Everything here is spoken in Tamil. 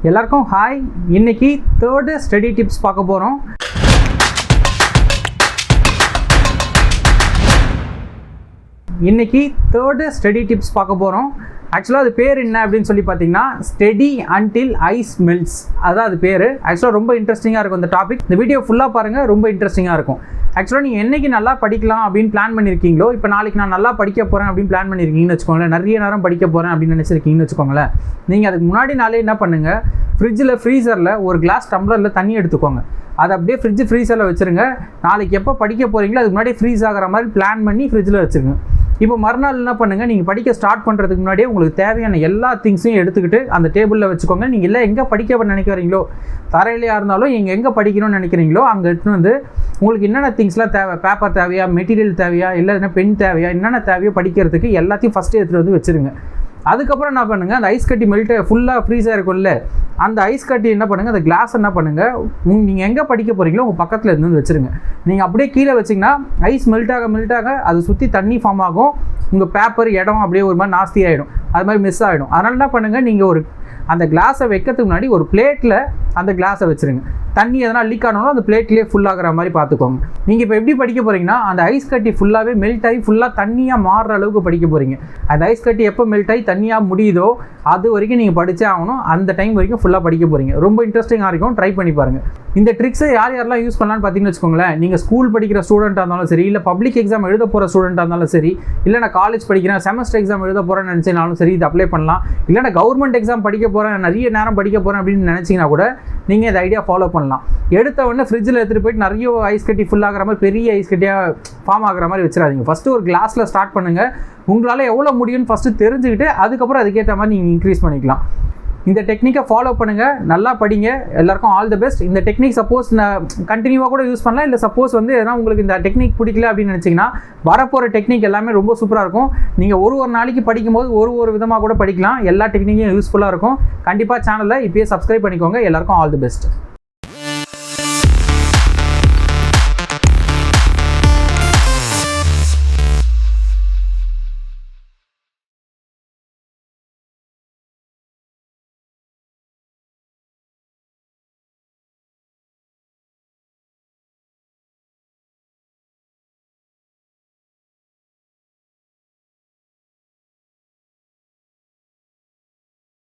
எல்லாருக்கும் ஹாய். இன்னைக்கு தேர்டு ஸ்டடி டிப்ஸ் பார்க்க போகிறோம். ஆக்சுவலாக அது பேர் என்ன அப்படின்னு சொல்லி பார்த்தீங்கன்னா ஸ்டடி அன்டில் ஐஸ் மெல்ட்ஸ், அதான் அது பேர். ஆக்சுவலாக ரொம்ப இன்ட்ரெஸ்டிங்காக இருக்கும் இந்த டாபிக். இந்த வீடியோ ஃபுல்லாக பாருங்கள், ரொம்ப இன்ட்ரெஸ்டிங்காக இருக்கும். ஆக்சுவலாக நீங்கள் என்றைக்கு நல்லா படிக்கலாம் அப்படின்னு பிளான் பண்ணியிருக்கீங்களோ, இப்போ நாளைக்கு நான் நல்லா படிக்க போகிறேன் அப்படின்னு பிளான் பண்ணியிருக்கீங்கன்னு வச்சுக்கோங்களேன், நிறைய நேரம் படிக்க போகிறேன் அப்படின்னு நினச்சிருக்கீங்கன்னு வச்சுக்கோங்களேன், நீங்கள் அதுக்கு முன்னாடி நாளே என்ன பண்ணுங்கள், ஃப்ரீசரில் ஒரு கிளாஸ் டம்ளரில் தண்ணி எடுத்துக்கோங்க. அதை அப்படியே ஃப்ரீசரில் வச்சுருங்க. நாளைக்கு எப்போ படிக்க போகிறீங்களோ அதுக்கு முன்னாடி ஃப்ரீஸ் ஆகிற மாதிரி பிளான் பண்ணி ஃப்ரிட்ஜில் வச்சுருங்க. இப்போ மறுநாள் என்ன பண்ணுங்கள், நீங்கள் படிக்க ஸ்டார்ட் பண்ணுறதுக்கு முன்னாடியே உங்களுக்கு தேவையான எல்லா திங்ஸையும் எடுத்துக்கிட்டு அந்த டேபிளில் வச்சுக்கோங்க. நீங்கள் எல்லாம் எங்கே படிக்க நினைக்கிறீங்களோ, தரையிலையாக இருந்தாலும் நீங்கள் எங்கே படிக்கணும்னு நினைக்கிறீங்களோ அங்கே எடுத்துன்னு வந்து உங்களுக்கு என்னென்ன திங்ஸ்லாம் தேவை, பேப்பர் தேவையா, மெட்டீரியல் தேவையா, இல்லை பென் தேவையா, என்னென்ன தேவையோ படிக்கிறதுக்கு எல்லாத்தையும் ஃபஸ்ட்டு எடுத்துகிட்டு வந்து வச்சுருங்க. அதுக்கப்புறம் என்ன பண்ணுங்கள், அந்த ஐஸ் கட்டி மெல்ட்டு ஃபுல்லாக ஃப்ரீஸாக இருக்கும்ல, அந்த ஐஸ் கட்டி என்ன பண்ணுங்கள், அந்த கிளாஸ் என்ன பண்ணுங்கள், நீங்கள் எங்கே படிக்க போகிறீங்களோ உங்கள் பக்கத்தில் இருந்து வச்சுருங்க. நீங்கள் அப்படியே கீழே வச்சிங்கன்னா ஐஸ் மெல்ட் ஆக அது சுற்றி தண்ணி ஃபார்ம் ஆகும். உங்கள் பேப்பர் இடம் அப்படியே ஒரு மாதிரி நாஸ்தி ஆகிடும், அது மாதிரி மிஸ் ஆகிடும். அதனால் என்ன பண்ணுங்கள், நீங்கள் அந்த கிளாஸை வைக்கிறதுக்கு முன்னாடி ஒரு பிளேட்டில் அந்த கிளாஸை வச்சுருங்க. தண்ணி எதனா லீக் ஆனாலும் அந்த பிளேட்லேயே ஃபுல் ஆகிற மாதிரி பார்த்துக்கோங்க. நீங்கள் இப்போ எப்படி படிக்க போகிறீங்கன்னா, அந்த ஐஸ் கட்டி ஃபுல்லாகவே மெல்ட் ஆகி ஃபுல்லாக தண்ணியாக மாறுற அளவுக்கு படிக்க போகிறீங்க. அந்த ஐஸ் கட்டி எப்போ மெல்ட் ஆகி தண்ணியாக முடியுதோ அது வரைக்கும் நீங்கள் படித்தே ஆகணும். அந்த டைம் வரைக்கும் ஃபுல்லாக படிக்க போகிறீங்க. ரொம்ப இன்ட்ரெஸ்டிங்காக இருக்கும், ட்ரை பண்ணி பாருங்கள். இந்த ட்ரிக்ஸை யாரெல்லாம் யூஸ் பண்ணலான்னு பார்த்தீங்கன்னு வச்சுக்கோங்களேன், நீங்கள் ஸ்கூல் படிக்கிற ஸ்டூடெண்ட்டாக இருந்தாலும் சரி, இல்லை பப்ளிக் எக்ஸாம் எழுத போகிற ஸ்டூடெண்ட்டாக இருந்தாலும் சரி, இல்லை நான் காலேஜ் படிக்கிறேன் செமஸ்டர் எக்ஸாம் எழுத போகிறேன்னு நினச்சினாலும் சரி, இது அப்ளை பண்ணலாம். இல்லை நான் கவர்மெண்ட் எக்ஸாம் படிக்க போகிறேன், நிறைய நேரம் படிக்க போகிறேன் அப்படின்னு நினச்சிங்கன்னா கூட நீங்கள் இந்த ஐடியா ஃபாலோ பண்ணலாம். எடுத்த உடனே ஃப்ரிட்ஜில் எடுத்துகிட்டு போயிட்டு நிறைய ஐஸ் கட்டி ஃபுல் ஆகிற மாதிரி பெரிய ஐஸ் கட்டியாக ஃபார்ம் ஆகிற மாதிரி வச்சிடாதீங்க. ஃபஸ்ட்டு ஒரு கிளாஸில் ஸ்டார்ட் பண்ணுங்கள். உங்களால் எவ்வளோ முடியும்னு ஃபஸ்ட்டு தெரிஞ்சுக்கிட்டு அதுக்கப்புறம் அதுக்கேற்ற மாதிரி நீங்கள் இன்க்ரீஸ் பண்ணிக்கலாம். இந்த டெக்னிக்கை ஃபாலோ பண்ணுங்கள், நல்லா படிங்க. எல்லாருக்கும் ஆல் தி பெஸ்ட். இந்த டெக்னிக் சப்போஸ் நான் கண்டினியூவாக கூட யூஸ் பண்ணலாம். இல்லை சப்போஸ் எதனா உங்களுக்கு இந்த டெக்னிக் பிடிக்கல அப்படின்னு நினச்சிங்கன்னா வரப்போகிற டெக்னிக் எல்லாமே ரொம்ப சூப்பராக இருக்கும். நீங்கள் ஒரு நாளைக்கு படிக்கும்போது ஒரு விதமாக கூட படிக்கலாம். எல்லா டெக்னிக்கும் யூஸ்ஃபுல்லாக இருக்கும். கண்டிப்பாக சேனலை இப்போயே சப்ஸ்கிரைப் பண்ணிக்கோங்க. எல்லாருக்கும் ஆல் தி பெஸ்ட்.